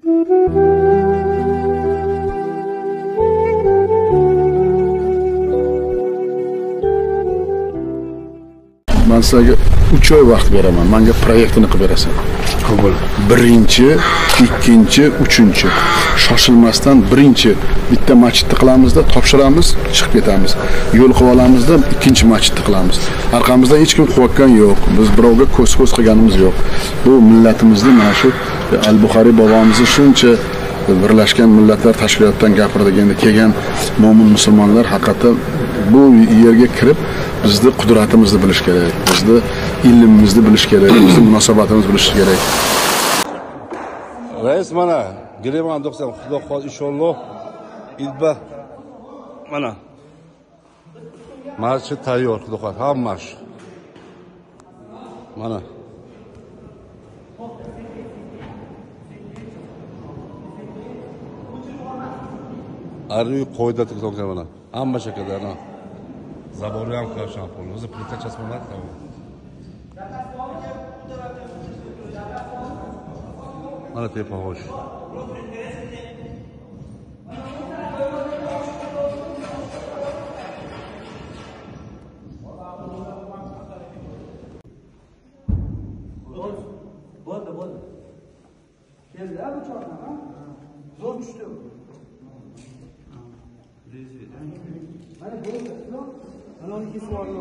Ben sizlarga 3 oy vaqt beraman. Menga proyektini qilib berasan. Qabul. Birinchi, ikkinchi, uchinchi. Shoshilmasdan birinchi bitta masjidni qilamizda, topshiramiz, chiqib ketamiz. Yo'l qilib olamizda, ikkinchi masjidni qilamiz. Orqamizda hech kim quvvatgan yo'q. Biz birovga ko'z qilganimiz yo'q. Bu millatimizni mana shu Al-Buxoriy bobomizni shuncha Birlashgan Millatlar Tashkilotidan gapirdiganda kelgan mo'min musulmonlar haqiqatan bu yerga kirib bizni qudratimizni bilish kerak, bizni ilmimizni bilish kerak, bizni munosabatimizni bilish kerak. Rais mana Gireman 90 Xudo xohlasa inshaalloh ilba mana masjid tayyor, Xudo xohlasa hammasi. Mana Arıyu koyda tıklıklar bana. Amma şekilde ana. Zaboruyan karşı apolu. Bizi plita çasmalar tamam. Ana tepa hoş. Bo'ldi. Keldi bu chorna, ha? Zo'r tushdi. Mana bo'ldi. Mana kesib oldim.